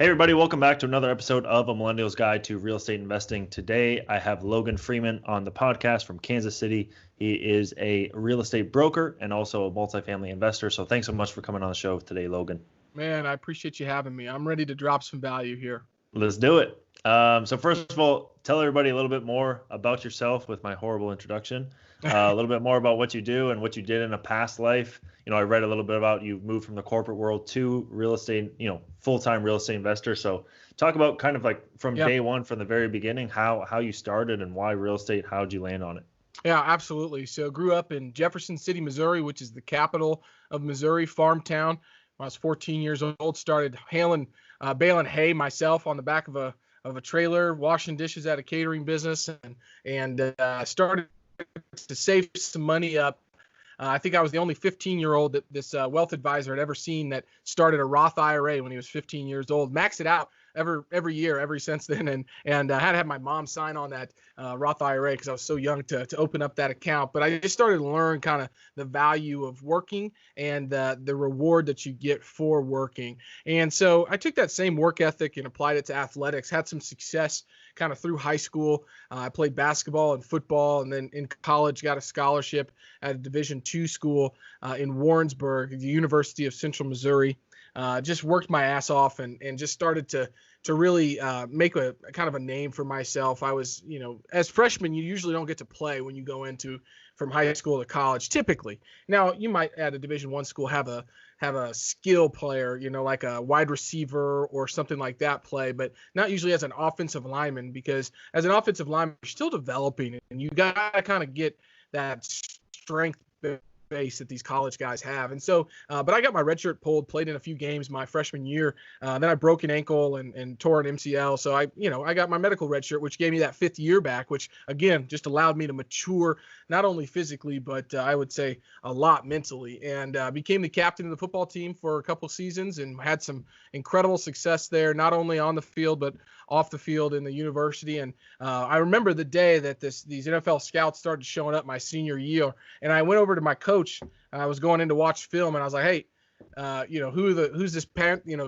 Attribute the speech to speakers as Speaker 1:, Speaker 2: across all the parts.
Speaker 1: Hey everybody, welcome back to another episode of A Millennial's Guide to Real Estate Investing. Today I have Logan Freeman on the podcast from Kansas City. He is a real estate broker and also a multifamily investor. So thanks so much for coming on the show today, Logan.
Speaker 2: Man, I appreciate you having me. I'm ready to drop some value here.
Speaker 1: Let's do it. So first of all, tell everybody a little bit more about yourself with my horrible introduction. A little bit more about what you do and what you did in a past life. I read a little bit about you moved from the corporate world to real estate, full-time real estate investor. So talk about kind of like from day one, from the very beginning, how you started and why real estate, how'd you land on it?
Speaker 2: Yeah, absolutely. So grew up in Jefferson City, Missouri, which is the capital of Missouri, farm town. When I was 14 years old, started baling hay myself on the back of a trailer, washing dishes at a catering business, and started to save some money up. I think I was the only 15-year-old that this wealth advisor had ever seen that started a Roth IRA when he was 15 years old. Maxed it out every year ever since then, and I had to have my mom sign on that Roth IRA because I was so young to open up that account. But I just started to learn kind of the value of working and the reward that you get for working. And so I took that same work ethic and applied it to athletics. Had some success kind of through high school. I played basketball and football, and then in college got a scholarship at a Division II school in Warrensburg, the University of Central Missouri. Just worked my ass off and just started to really make a kind of a name for myself. I was, as freshmen, you usually don't get to play when you go into from high school to college, typically. Now, you might at a Division I school have a skill player, like a wide receiver or something like that play, but not usually as an offensive lineman, because as an offensive lineman, you're still developing, and you got to kind of get that strength base that these college guys have. And so, but I got my red shirt pulled, played in a few games my freshman year. Then I broke an ankle and tore an MCL. So I got my medical red shirt, which gave me that fifth year back, which again, just allowed me to mature, not only physically, but I would say a lot mentally, and became the captain of the football team for a couple seasons and had some incredible success there, not only on the field, but off the field in the university. And I remember the day that these NFL scouts started showing up my senior year, and I went over to my coach. I was going in to watch film, and I was like, "Hey, who's this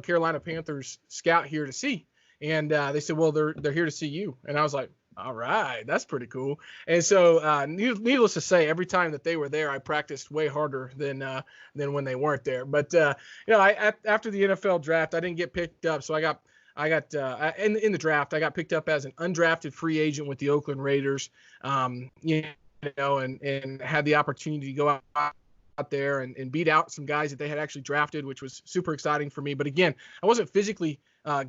Speaker 2: Carolina Panthers scout here to see?" And they said, "Well, they're here to see you." And I was like, "All right, that's pretty cool." And so, needless to say, every time that they were there, I practiced way harder than when they weren't there. But after the NFL draft, I didn't get picked up, so I got in the draft, I got picked up as an undrafted free agent with the Oakland Raiders, and had the opportunity to go out there and beat out some guys that they had actually drafted, which was super exciting for me. But again, I wasn't physically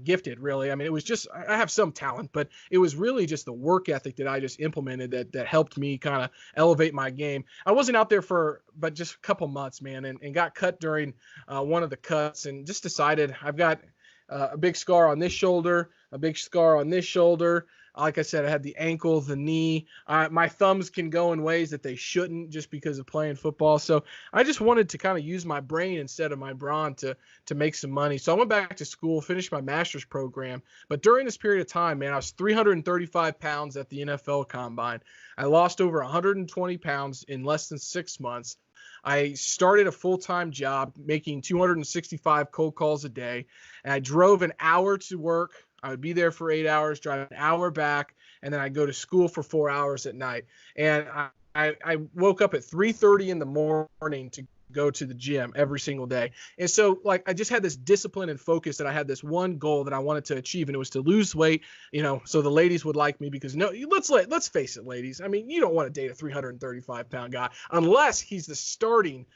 Speaker 2: gifted, really. I mean, it was just, I have some talent, but it was really just the work ethic that I just implemented that helped me kind of elevate my game. I wasn't out there but just a couple months, man, and got cut during one of the cuts, and just decided I've got a big scar on this shoulder, a big scar on this shoulder. Like I said, I had the ankle, the knee. My thumbs can go in ways that they shouldn't just because of playing football. So I just wanted to kind of use my brain instead of my brawn to make some money. So I went back to school, finished my master's program. But during this period of time, man, I was 335 pounds at the NFL Combine. I lost over 120 pounds in less than 6 months. I started a full-time job making 265 cold calls a day, and I drove an hour to work. I would be there for 8 hours, drive an hour back, and then I'd go to school for 4 hours at night. And I woke up at 3:30 in the morning to go to the gym every single day. And so I just had this discipline and focus that I had this one goal that I wanted to achieve, and it was to lose weight, so the ladies would like me, because let's face it, ladies. I mean, you don't want to date a 335 pound guy unless he's the starting,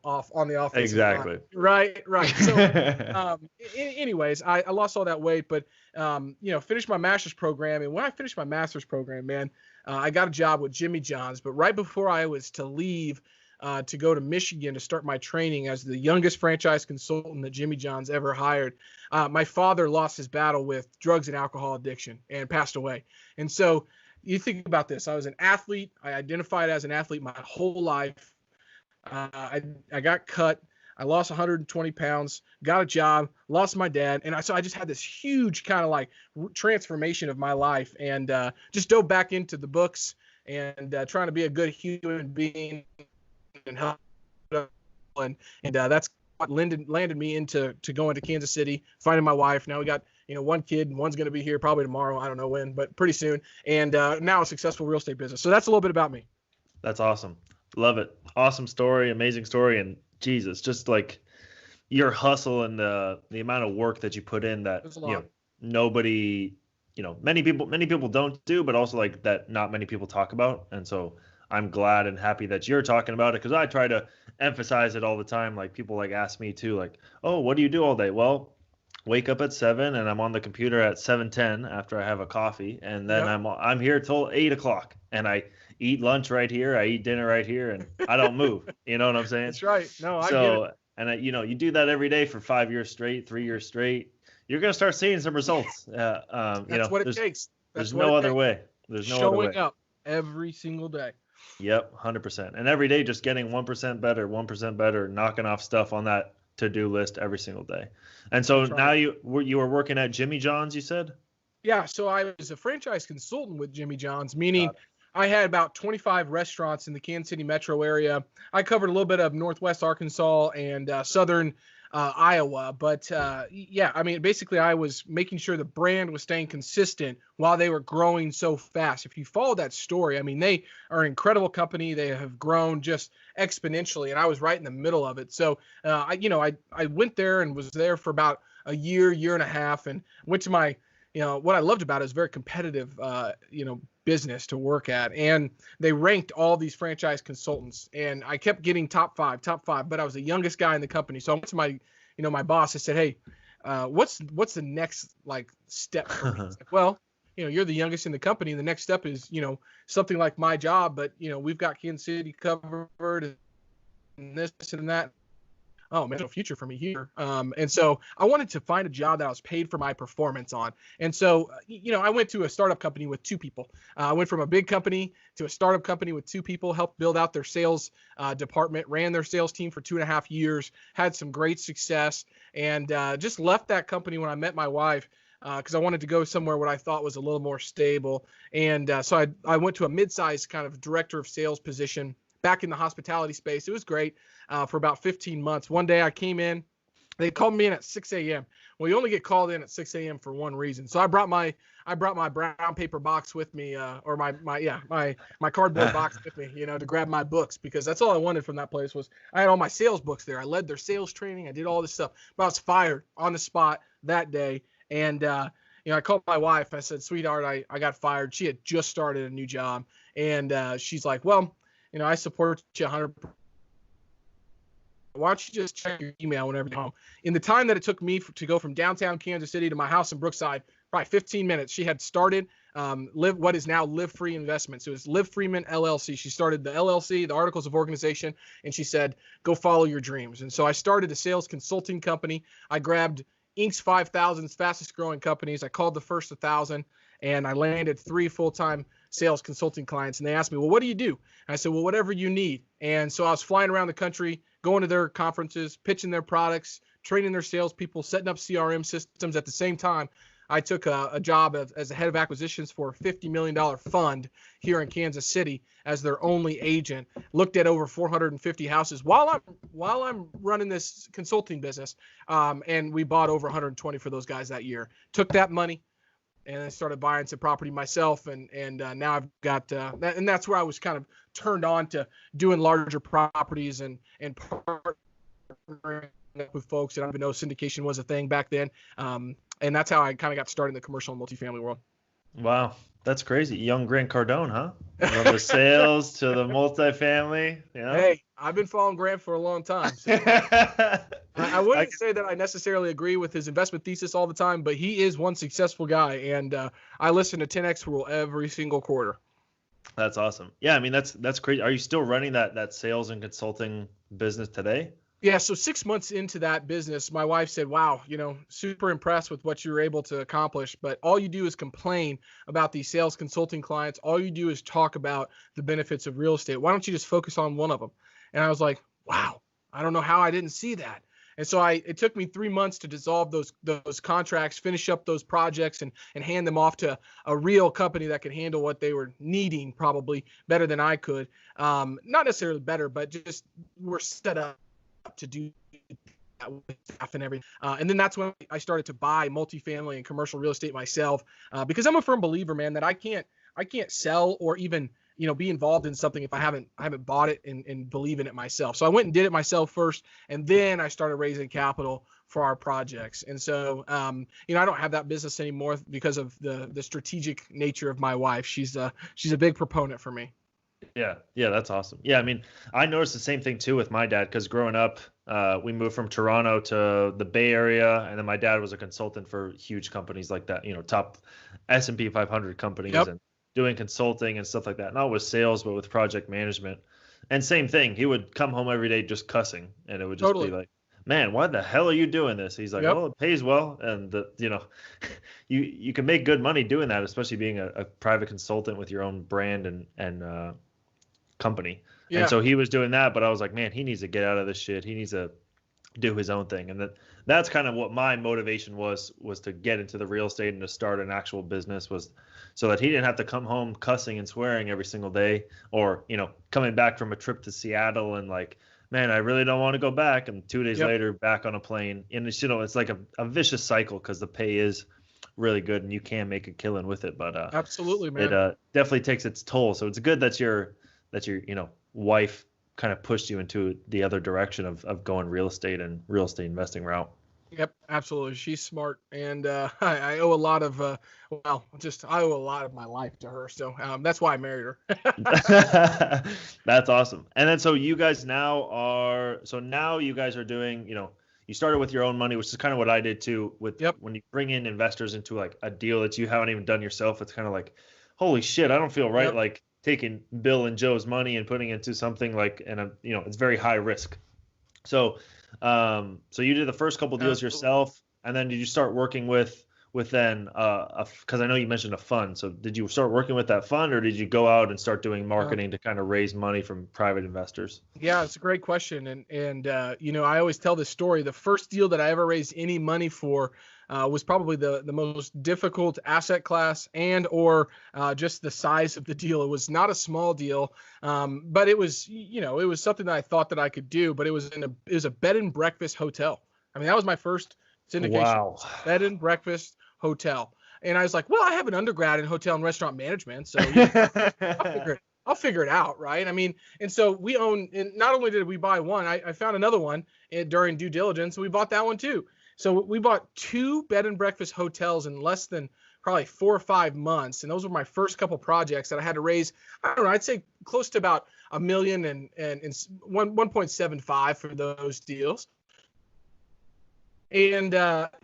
Speaker 2: off on the offensive
Speaker 1: exactly
Speaker 2: line. Right. So, anyways, I lost all that weight, but, finished my master's program. And when I finished my master's program, man, I got a job with Jimmy John's, but right before I was to leave, to go to Michigan to start my training as the youngest franchise consultant that Jimmy John's ever hired, my father lost his battle with drugs and alcohol addiction and passed away. And so you think about this. I was an athlete. I identified as an athlete my whole life. I got cut. I lost 120 pounds, got a job, lost my dad. And so I just had this huge kind of transformation of my life, and just dove back into the books and trying to be a good human being and help. And that's what landed me into going to Kansas City, finding my wife. Now we got, one kid, and one's going to be here probably tomorrow. I don't know when, but pretty soon. And now a successful real estate business. So that's a little bit about me.
Speaker 1: That's awesome. Love it. Awesome story, amazing story. And Jesus, just like your hustle and the amount of work that you put in that, nobody, many people don't do, but also like that not many people talk about. And so I'm glad and happy that you're talking about it, because I try to emphasize it all the time. Like people like ask me too, like, oh, what do you do all day? Well, wake up at 7 and I'm on the computer at 7:10 after I have a coffee, and then I'm here till 8 o'clock, and I eat lunch right here, I eat dinner right here, and I don't move. You know what I'm saying?
Speaker 2: That's right. No, I get it.
Speaker 1: And you do that every day for 5 years straight, 3 years straight, you're gonna start seeing some results.
Speaker 2: That's what it takes.
Speaker 1: There's no other way. There's no other way.
Speaker 2: Showing up every single day.
Speaker 1: Yep, 100%. And every day just getting 1% better, knocking off stuff on that to-do list every single day. And so now you were working at Jimmy John's, you said?
Speaker 2: Yeah, so I was a franchise consultant with Jimmy John's, meaning I had about 25 restaurants in the Kansas City metro area. I covered a little bit of Northwest Arkansas and southern Iowa. But basically I was making sure the brand was staying consistent while they were growing so fast. If you follow that story, they are an incredible company. They have grown just exponentially, and I was right in the middle of it. So, I went there and was there for about a year and a half, and went to my, what I loved about it is very competitive, business to work at. And they ranked all these franchise consultants, and I kept getting top five, but I was the youngest guy in the company. So I went to my, my boss. I said, hey, what's the next step for me? He's like, well, you're the youngest in the company. And the next step is, something like my job, but we've got Kansas City covered and this and that. Oh man, no future for me here. And so I wanted to find a job that I was paid for my performance on. And so, I went to a startup company with 2 people. I went from a big company to a startup company with 2 people, helped build out their sales department, ran their sales team for 2.5 years, had some great success, and just left that company when I met my wife, because I wanted to go somewhere what I thought was a little more stable. And so I went to a mid-sized kind of director of sales position back in the hospitality space. It was great for about 15 months. One day I came in, they called me in at 6 a.m. Well, you only get called in at 6 a.m. for one reason. So I brought my brown paper box with me, or my cardboard box with me, to grab my books, because that's all I wanted from that place. Was I had all my sales books there. I led their sales training. I did all this stuff. But I was fired on the spot that day. And I called my wife. I said, sweetheart, I got fired. She had just started a new job. And she's like, well, I support you 100%. Why don't you just check your email whenever you're home? In the time that it took me to go from downtown Kansas City to my house in Brookside, probably 15 minutes, she had started what is now Live Free Investments. It was Live Freeman LLC. She started the LLC, the Articles of Organization, and she said, go follow your dreams. And so I started a sales consulting company. I grabbed Inc.'s 5,000's fastest growing companies. I called the first 1,000, and I landed 3 full-time sales consulting clients. And they asked me, well, what do you do? And I said, well, whatever you need. And so I was flying around the country, going to their conferences, pitching their products, training their salespeople, setting up CRM systems. At the same time, I took a job as a head of acquisitions for a $50 million fund here in Kansas City as their only agent. Looked at over 450 houses while I'm running this consulting business, and we bought over 120 for those guys that year. Took that money and I started buying some property myself, and now I've got that, and that's where I was kind of turned on to doing larger properties and partnering with folks that I didn't even know syndication was a thing back then. And that's how I kind of got started in the commercial and multifamily world.
Speaker 1: Wow. That's crazy. Young Grant Cardone, huh? From the sales to the multifamily.
Speaker 2: Hey, I've been following Grant for a long time. So I wouldn't say that I necessarily agree with his investment thesis all the time, but he is one successful guy. And I listen to 10X Rule every single quarter.
Speaker 1: That's awesome. Yeah, I mean, that's crazy. Are you still running that sales and consulting business today?
Speaker 2: Yeah, so 6 months into that business, my wife said, wow, super impressed with what you were able to accomplish, but all you do is complain about these sales consulting clients. All you do is talk about the benefits of real estate. Why don't you just focus on one of them? And I was like, wow, I don't know how I didn't see that. And so it took me 3 months to dissolve those contracts, finish up those projects, and hand them off to a real company that could handle what they were needing probably better than I could. Not necessarily better, but just we're set up to do with staff and everything. And then that's when I started to buy multifamily and commercial real estate myself, because I'm a firm believer, man, that I can't sell or even, be involved in something if I haven't bought it and believe in it myself. So I went and did it myself first, and then I started raising capital for our projects. And so, I don't have that business anymore because of the strategic nature of my wife. She's a big proponent for me.
Speaker 1: Yeah, that's awesome. Yeah, I mean, I noticed the same thing too with my dad, because growing up, we moved from Toronto to the Bay Area, and then my dad was a consultant for huge companies like that, top S&P 500 companies,
Speaker 2: Yep.
Speaker 1: and doing consulting and stuff like that. Not with sales, but with project management. And same thing, he would come home every day just cussing, and it would just
Speaker 2: Totally.
Speaker 1: be like, man, why the hell are you doing this? He's like,
Speaker 2: Yep.
Speaker 1: well, it pays well, and you can make good money doing that, especially being a private consultant with your own brand and company.
Speaker 2: Yeah.
Speaker 1: And so he was doing that, but I was like, man, he needs to get out of this shit. He needs to do his own thing. And that's kind of what my motivation was to get into the real estate and to start an actual business, was so that he didn't have to come home cussing and swearing every single day, or, coming back from a trip to Seattle and like, man, I really don't want to go back. And 2 days
Speaker 2: Yep.
Speaker 1: later, back on a plane. And it's, it's like a vicious cycle, because the pay is really good and you can make a killing with it. But
Speaker 2: Absolutely, man.
Speaker 1: it definitely takes its toll. So it's good that your wife kind of pushed you into the other direction of going real estate and real estate investing route.
Speaker 2: Yep, absolutely. She's smart, and I owe a lot of I owe a lot of my life to her. So that's why I married her.
Speaker 1: That's awesome. And then so you guys now you guys are doing, you started with your own money, which is kind of what I did too.
Speaker 2: Yep.
Speaker 1: When you bring in investors into like a deal that you haven't even done yourself, it's kind of like, holy shit, I don't feel right.
Speaker 2: Yep.
Speaker 1: Like taking Bill and Joe's money and putting it into something like, and it's very high risk. So, so you did the first couple deals yourself, and then did you start working with then, because I know you mentioned a fund. So did you start working with that fund, or did you go out and start doing marketing to kind of raise money from private investors?
Speaker 2: Yeah, it's a great question. And I always tell this story. The first deal that I ever raised any money for was probably the most difficult asset class or just the size of the deal. It was not a small deal, but it was, it was something that I thought that I could do, but it was a bed and breakfast hotel. I mean, that was my first syndication.
Speaker 1: Wow.
Speaker 2: Bed and breakfast hotel. And I was like, well, I have an undergrad in hotel and restaurant management, so I'll figure it out, right? I mean, and so we own, and not only did we buy one, I found another one during due diligence, and we bought that one too. So we bought 2 bed and breakfast hotels in less than probably 4 or 5 months. And those were my first couple projects that I had to raise, I don't know, I'd say close to about $1 million and 1.75 for those deals. And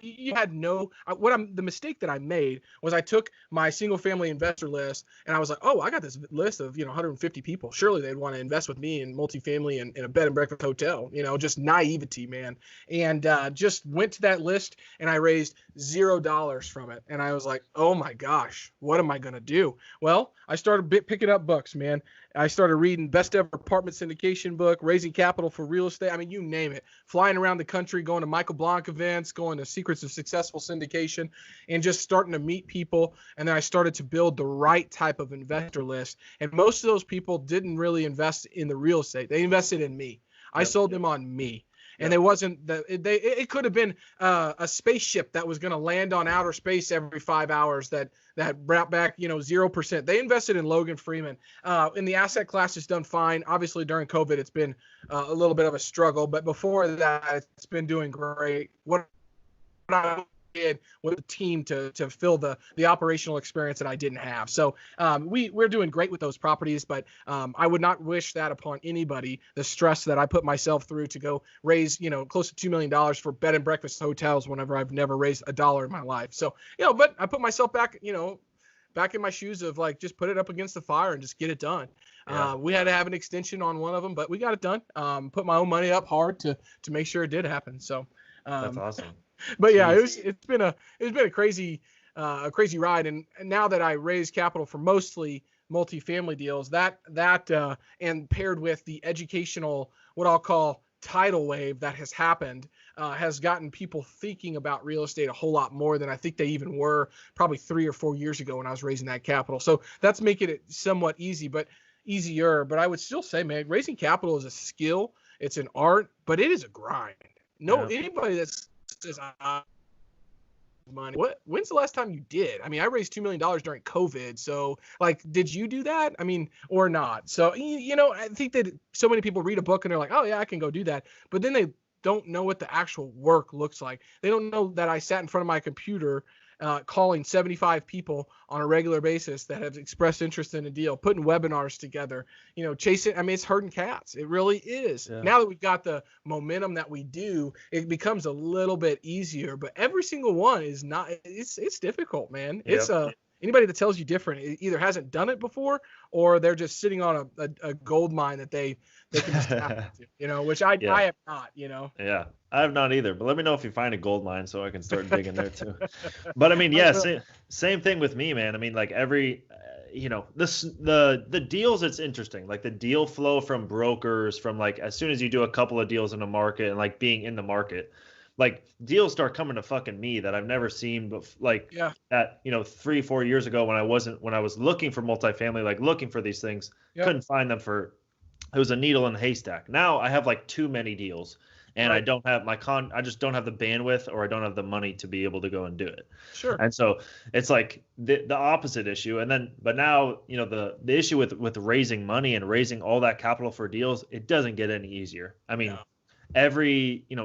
Speaker 2: you had the mistake that I made was I took my single family investor list, and I was like, oh, I got this list of 150 people. Surely they'd want to invest with me in multifamily and in a bed and breakfast hotel. Just naivety, man. And just went to that list, and I raised $0 from it. And I was like, oh my gosh, what am I gonna do? Well, I started picking up books, man. I started reading Best Ever Apartment Syndication book, Raising Capital for Real Estate. I mean, you name it. Flying around the country, going to Michael Blanc events, going to Secrets of Successful Syndication, and just starting to meet people. And then I started to build the right type of investor list. And most of those people didn't really invest in the real estate. They invested in me. I sold them on me. And it wasn't that it could have been a spaceship that was going to land on outer space every 5 hours that brought back 0%. They invested in Logan Freeman. And the asset class has done fine. Obviously during COVID it's been a little bit of a struggle, but before that it's been doing great. What I did with the team to fill the operational experience that I didn't have. So we're doing great with those properties, but I would not wish that upon anybody, the stress that I put myself through to go raise, close to $2 million for bed and breakfast hotels whenever I've never raised $1 in my life. So, but I put myself back, back in my shoes of like, just put it up against the fire and just get it done. Yeah. We had to have an extension on one of them, but we got it done. Put my own money up hard to make sure it did happen. So
Speaker 1: that's awesome.
Speaker 2: But yeah, it's been a crazy ride, and now that I raise capital for mostly multifamily deals, that and paired with the educational, what I'll call tidal wave that has happened, has gotten people thinking about real estate a whole lot more than I think they even were probably 3 or 4 years ago when I was raising that capital. So that's making it somewhat easier. But I would still say, man, raising capital is a skill, it's an art, but it is a grind. No,
Speaker 1: Yeah.
Speaker 2: anybody that says money. When's the last time you did? I mean, I raised $2 million during COVID. So like, did you do that? I mean, or not? So, I think that so many people read a book and they're like, oh yeah, I can go do that. But then they don't know what the actual work looks like. They don't know that I sat in front of my computer calling 75 people on a regular basis that have expressed interest in a deal, putting webinars together, chasing. I mean, it's herding cats. It really is.
Speaker 1: Yeah.
Speaker 2: Now that we've got the momentum that we do, it becomes a little bit easier. But every single one is not. It's difficult, man.
Speaker 1: Yep.
Speaker 2: It's anybody that tells you different, it either hasn't done it before or they're just sitting on a gold mine that they can just tap into, which I have not,
Speaker 1: Yeah, I have not either. But let me know if you find a gold mine so I can start digging there too. But I mean, yeah, same thing with me, man. I mean, like every, the deals, it's interesting. Like the deal flow from brokers, from like as soon as you do a couple of deals in the market and like being in the market, like deals start coming to fucking me that I've never seen, but like that, 3-4 years ago when I was looking for multifamily, like looking for these things, couldn't find them it was a needle in a haystack. Now I have like too many deals and I don't have I just don't have the bandwidth or I don't have the money to be able to go and do it.
Speaker 2: Sure.
Speaker 1: And so it's like the opposite issue. But now, the issue with raising money and raising all that capital for deals, it doesn't get any easier. I mean,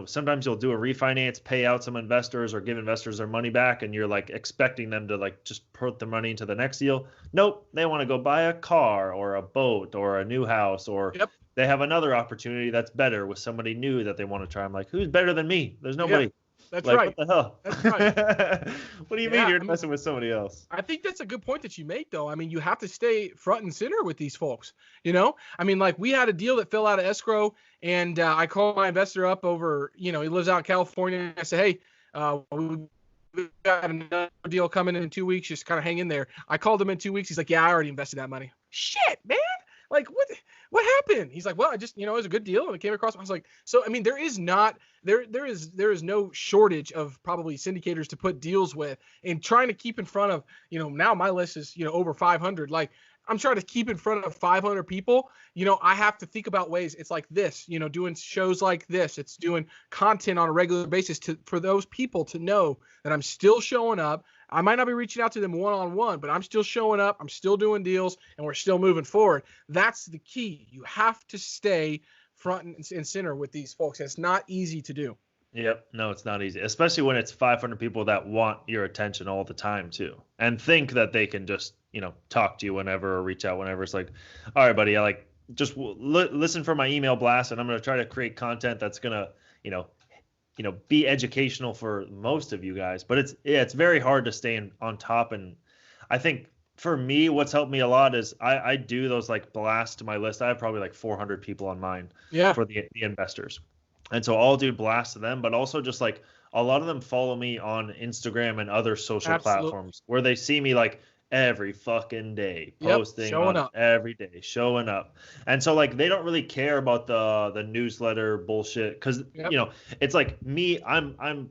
Speaker 1: sometimes you'll do a refinance, pay out some investors or give investors their money back, and you're like expecting them to like just put the money into the next deal. Nope. They want to go buy a car or a boat or a new house, or they have another opportunity that's better with somebody new that they want to try. I'm like, who's better than me? There's nobody.
Speaker 2: That's
Speaker 1: like,
Speaker 2: right.
Speaker 1: What the hell?
Speaker 2: That's right.
Speaker 1: What do you mean you're messing with somebody else?
Speaker 2: I think that's a good point that you make, though. I mean, you have to stay front and center with these folks. I mean, like we had a deal that fell out of escrow, and I called my investor up over, he lives out in California. I said, hey, we got another deal coming in 2 weeks. Just kind of hang in there. I called him in 2 weeks. He's like, yeah, I already invested that money. Shit, man. Like, what happened? He's like, well, I just, it was a good deal and it came across. I was like, so, I mean, there is no shortage of probably syndicators to put deals with, and trying to keep in front of, now my list is, over 500. Like, I'm trying to keep in front of 500 people. I have to think about ways. It's like this, doing shows like this. It's doing content on a regular basis for those people to know that I'm still showing up. I might not be reaching out to them one-on-one, but I'm still showing up. I'm still doing deals, and we're still moving forward. That's the key. You have to stay front and center with these folks. It's not easy to do.
Speaker 1: Yep. No, it's not easy, especially when it's 500 people that want your attention all the time too, and think that they can just, talk to you whenever or reach out whenever. It's like, all right, buddy, I like just listen for my email blast, and I'm going to try to create content that's going to, be educational for most of you guys. But it's very hard to stay on top. And I think for me, what's helped me a lot is I do those like blasts to my list. I have probably like 400 people on mine for the investors. And so I'll do blasts to them, but also just like a lot of them follow me on Instagram and other social platforms where they see me like every fucking day posting every day, showing up. And so like they don't really care about the newsletter bullshit, because it's like me, I'm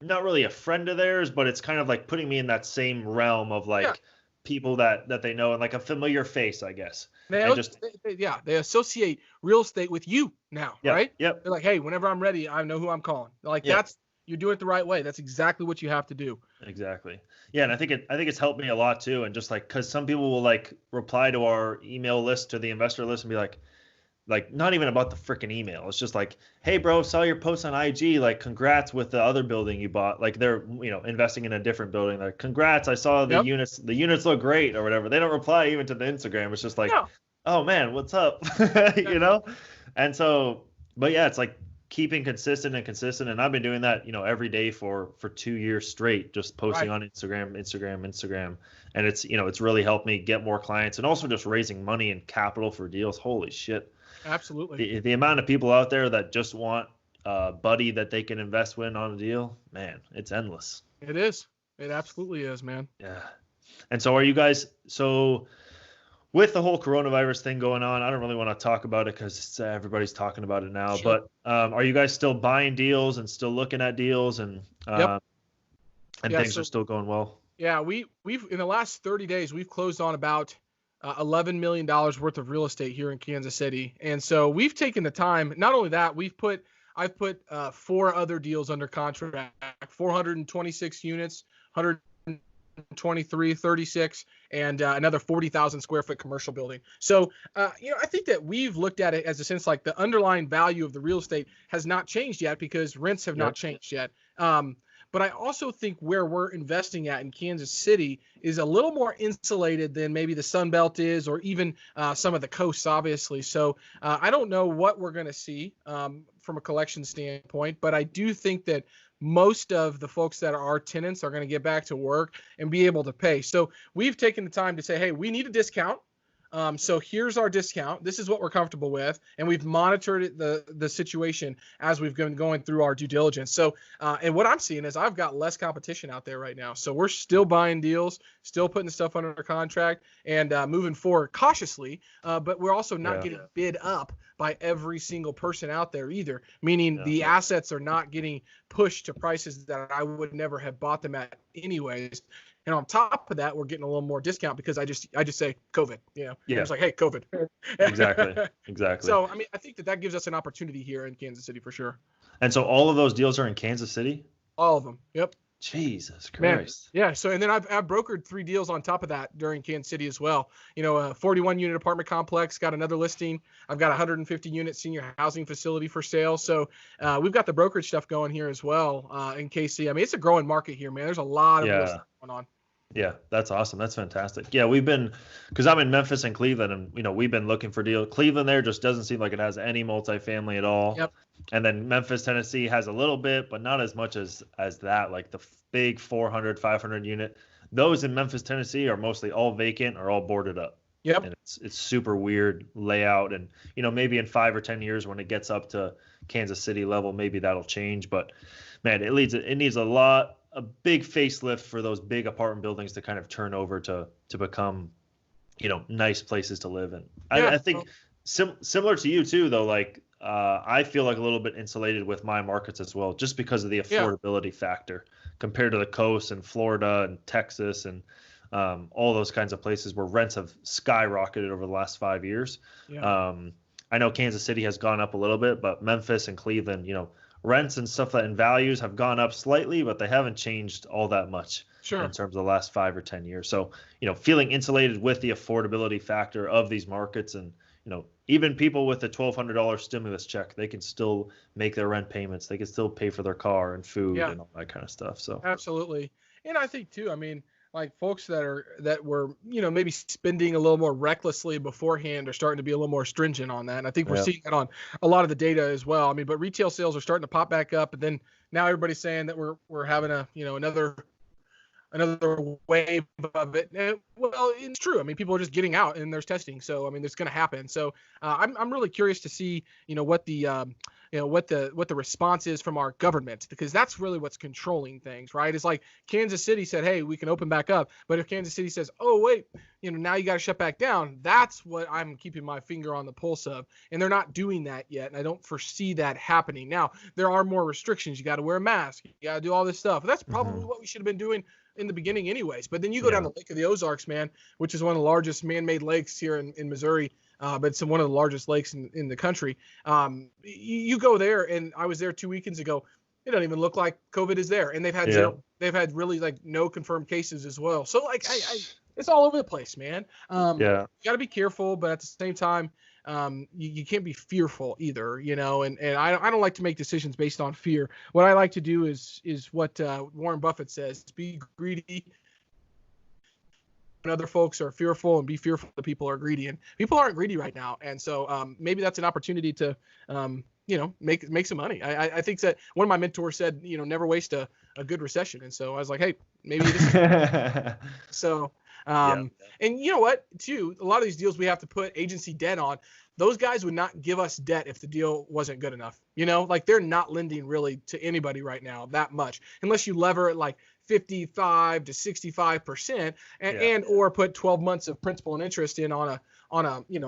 Speaker 1: not really a friend of theirs, but it's kind of like putting me in that same realm of like people that they know and like a familiar face, I guess. They
Speaker 2: associate real estate with you now, right?
Speaker 1: Yep.
Speaker 2: They're like, hey, whenever I'm ready, I know who I'm calling. Like you're doing it the right way. That's exactly what you have to do.
Speaker 1: Exactly. Yeah, and I think it's helped me a lot too. And just like, because some people will like reply to our email list, to the investor list, and be like not even about the freaking email. It's just like, hey bro, saw your post on IG, like congrats with the other building you bought. Like they're investing in a different building. Like congrats, I saw the units look great or whatever. They don't reply even to the Instagram. It's just like, oh man, what's up? And so, but yeah, it's like keeping consistent, and I've been doing that every day for 2 years straight, just posting on Instagram, and it's it's really helped me get more clients, and also just raising money and capital for deals. Holy shit,
Speaker 2: absolutely.
Speaker 1: The amount of people out there that just want a buddy that they can invest with on a deal, man, it's endless.
Speaker 2: It is. It absolutely is, man.
Speaker 1: Yeah. And so are you guys, with the whole coronavirus thing going on, I don't really want to talk about it because everybody's talking about it now. Sure. But are you guys still buying deals and still looking at deals, and things are still going well?
Speaker 2: Yeah, we've in the last 30 days we've closed on about $11 million worth of real estate here in Kansas City, and so we've taken the time. Not only that, we've put I've put 4 other deals under contract, 426 units, 123, 36, and another 40,000 square foot commercial building. So, I think that we've looked at it as a sense like the underlying value of the real estate has not changed yet because rents have not changed yet. But I also think where we're investing at in Kansas City is a little more insulated than maybe the Sun Belt is, or even some of the coasts, obviously. So I don't know what we're going to see from a collection standpoint, but I do think that most of the folks that are our tenants are going to get back to work and be able to pay. So we've taken the time to say, hey, we need a discount. So here's our discount. This is what we're comfortable with. And we've monitored the situation as we've been going through our due diligence. So, and what I'm seeing is I've got less competition out there right now. So we're still buying deals, still putting stuff under contract and moving forward cautiously. But we're also not getting bid up by every single person out there either, meaning the assets are not getting pushed to prices that I would never have bought them at anyways. And on top of that, we're getting a little more discount because I just say COVID, It's like, hey, COVID.
Speaker 1: Exactly.
Speaker 2: So, I mean, I think that gives us an opportunity here in Kansas City for sure.
Speaker 1: And so all of those deals are in Kansas City?
Speaker 2: All of them. Yep.
Speaker 1: Jesus Christ.
Speaker 2: Man. Yeah. So, and then I've brokered 3 deals on top of that during Kansas City as well. A 41 unit apartment complex, got another listing. I've got a 150 unit senior housing facility for sale. So we've got the brokerage stuff going here as well in KC. I mean, it's a growing market here, man. There's a lot of listings going on.
Speaker 1: Yeah, that's awesome. That's fantastic. Yeah, because I'm in Memphis and Cleveland, and we've been looking for deals. Cleveland there just doesn't seem like it has any multifamily at all.
Speaker 2: Yep.
Speaker 1: And then Memphis, Tennessee has a little bit, but not as much as that. Like the big 400, 500 unit. Those in Memphis, Tennessee are mostly all vacant or all boarded up.
Speaker 2: Yep.
Speaker 1: And it's super weird layout, and maybe in 5 or 10 years when it gets up to Kansas City level, maybe that'll change. But man, it needs a big facelift for those big apartment buildings to kind of turn over to become, nice places to live in. I think similar to you too, though, like I feel like a little bit insulated with my markets as well, just because of the affordability factor compared to the coast and Florida and Texas and all those kinds of places where rents have skyrocketed over the last 5 years.
Speaker 2: Yeah.
Speaker 1: I know Kansas City has gone up a little bit, but Memphis and Cleveland, rents and stuff and values have gone up slightly, but they haven't changed all that much in terms of the last 5 or 10 years. So, feeling insulated with the affordability factor of these markets, and, even people with a $1,200 stimulus check, they can still make their rent payments. They can still pay for their car and food and all that kind of stuff. So
Speaker 2: absolutely. And I think too, I mean, like folks that were, maybe spending a little more recklessly beforehand are starting to be a little more stringent on that. And I think we're seeing that on a lot of the data as well. I mean, but retail sales are starting to pop back up, and then now everybody's saying that we're having another wave of it. Well, it's true. I mean, people are just getting out and there's testing. So, I mean, it's going to happen. So I'm really curious to see, what the response is from our government, because that's really what's controlling things, right? It's like Kansas City said, hey, we can open back up. But if Kansas City says, oh, wait, now you got to shut back down, that's what I'm keeping my finger on the pulse of. And they're not doing that yet. And I don't foresee that happening. Now, there are more restrictions. You got to wear a mask. You got to do all this stuff. That's probably what we should have been doing in the beginning anyways. But then you go down the Lake of the Ozarks, man, which is one of the largest man-made lakes here in Missouri. But it's one of the largest lakes in the country. You go there, and I was there 2 weekends ago. It doesn't even look like COVID is there, and they've had really like no confirmed cases as well. So like, it's all over the place, man. You got to be careful, but at the same time, you can't be fearful either, And I don't like to make decisions based on fear. What I like to do is what Warren Buffett says: be greedy. And other folks are fearful, and be fearful that people are greedy, and people aren't greedy right now. And so maybe that's an opportunity to, make some money. I think that one of my mentors said, never waste a good recession. And so I was like, hey, maybe this is so. And you know what, too, a lot of these deals we have to put agency debt on. Those guys would not give us debt if the deal wasn't good enough. Like they're not lending really to anybody right now that much, unless you lever it like 55 to 65% and or put 12 months of principal and interest in on a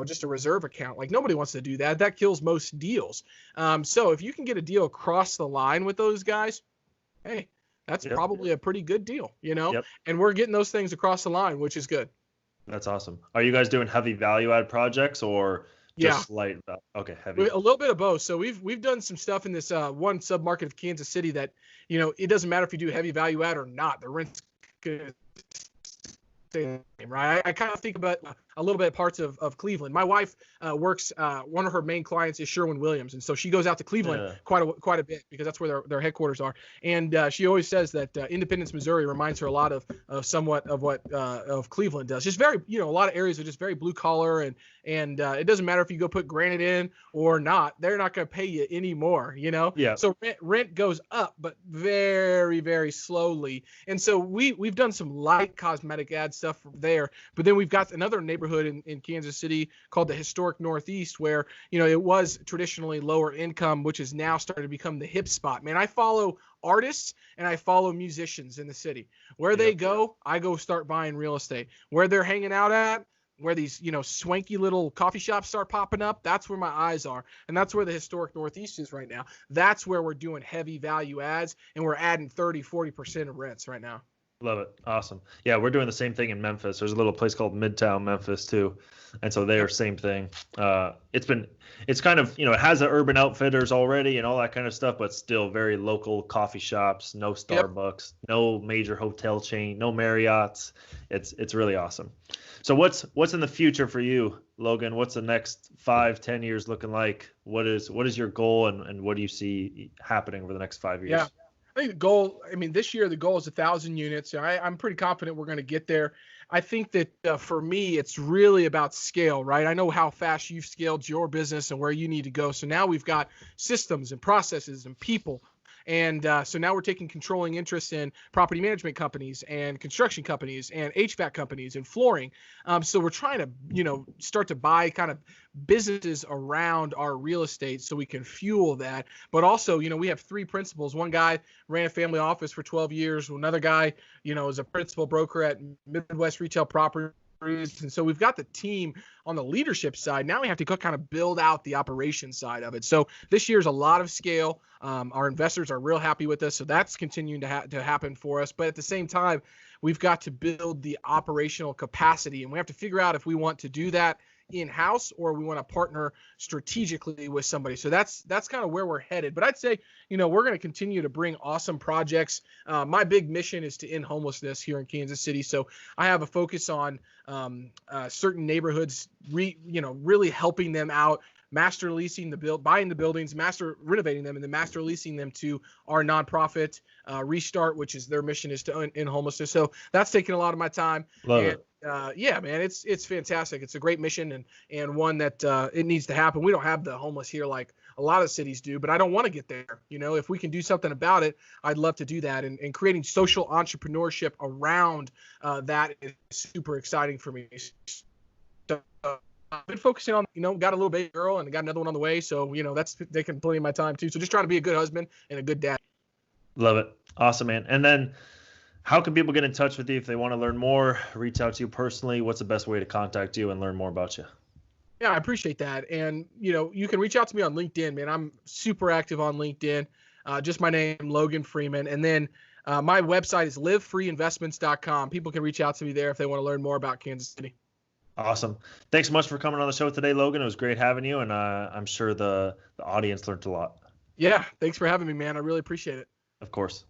Speaker 2: just a reserve account. Like nobody wants to do that. That kills most deals. So if you can get a deal across the line with those guys, hey, that's probably a pretty good deal, and we're getting those things across the line, which is good.
Speaker 1: That's awesome. Are you guys doing heavy value add projects, or
Speaker 2: Yeah.
Speaker 1: Just light? Okay, heavy.
Speaker 2: A little bit of both. So we've done some stuff in this one submarket of Kansas City that, it doesn't matter if you do heavy value add or not. The rent's gonna stay the same, right? I kind of think about a little bit parts of Cleveland. My wife works. One of her main clients is Sherwin-Williams, and so she goes out to Cleveland
Speaker 1: Yeah.
Speaker 2: quite a bit because that's where their headquarters are. And she always says that Independence, Missouri, reminds her a lot of somewhat of what of Cleveland does. Just very, a lot of areas are just very blue collar, and it doesn't matter if you go put granite in or not, they're not going to pay you anymore.
Speaker 1: Yeah.
Speaker 2: So rent goes up, but very, very slowly. And so we've done some light cosmetic ad stuff there, but then we've got another neighborhood in Kansas City called the historic Northeast, where it was traditionally lower income, which is now starting to become the hip spot. Man, I follow artists and I follow musicians in the city. Where they go, I go start buying real estate. Where they're hanging out at, where these swanky little coffee shops start popping up, that's where my eyes are. And that's where the historic Northeast is right now. That's where we're doing heavy value ads, and we're adding 30-40% of rents right now.
Speaker 1: Love it. Awesome. Yeah, we're doing the same thing in Memphis. There's a little place called Midtown Memphis too. And so they are same thing. It's kind of, it has the Urban Outfitters already and all that kind of stuff, but still very local coffee shops, no Starbucks, no major hotel chain, no Marriott's. It's really awesome. So what's in the future for you, Logan? What's the next 5-10 years looking like? What is your goal, and what do you see happening over the next 5 years?
Speaker 2: Yeah. I think the goal, this year the goal is 1,000 units. I'm pretty confident we're going to get there. I think that for me, it's really about scale, right? I know how fast you've scaled your business and where you need to go. So now we've got systems and processes and people. And so now we're taking controlling interest in property management companies and construction companies and HVAC companies and flooring. So we're trying to, start to buy kind of businesses around our real estate so we can fuel that. But also, we have three principals. One guy ran a family office for 12 years. Another guy, is a principal broker at Midwest Retail Properties. And so we've got the team on the leadership side. Now we have to kind of build out the operations side of it. So this year's a lot of scale. Our investors are real happy with us. So that's continuing to happen for us. But at the same time, we've got to build the operational capacity, and we have to figure out if we want to do that in-house or we want to partner strategically with somebody. So that's kind of where we're headed. But I'd say, we're going to continue to bring awesome projects. My big mission is to end homelessness here in Kansas City. So I have a focus on certain neighborhoods, really helping them out, master leasing buying the buildings, master renovating them, and then master leasing them to our nonprofit Restart, which is their mission is to end homelessness. So that's taking a lot of my time.
Speaker 1: Love it.
Speaker 2: Yeah, man, it's fantastic. It's a great mission and one that it needs to happen. We don't have the homeless here like a lot of cities do, but I don't want to get there. If we can do something about it, I'd love to do that. And creating social entrepreneurship around that is super exciting for me. So, I've been focusing on, got a little baby girl and got another one on the way. So, that's taking plenty of my time too. So just trying to be a good husband and a good dad.
Speaker 1: Love it. Awesome, man. And then how can people get in touch with you if they want to learn more, reach out to you personally? What's the best way to contact you and learn more about you?
Speaker 2: Yeah, I appreciate that. And, you can reach out to me on LinkedIn, man. I'm super active on LinkedIn. Just my name, Logan Freeman. And then my website is livefreeinvestments.com. People can reach out to me there if they want to learn more about Kansas City.
Speaker 1: Awesome. Thanks so much for coming on the show today, Logan. It was great having you, and I'm sure the audience learned a lot.
Speaker 2: Yeah, thanks for having me, man. I really appreciate it.
Speaker 1: Of course.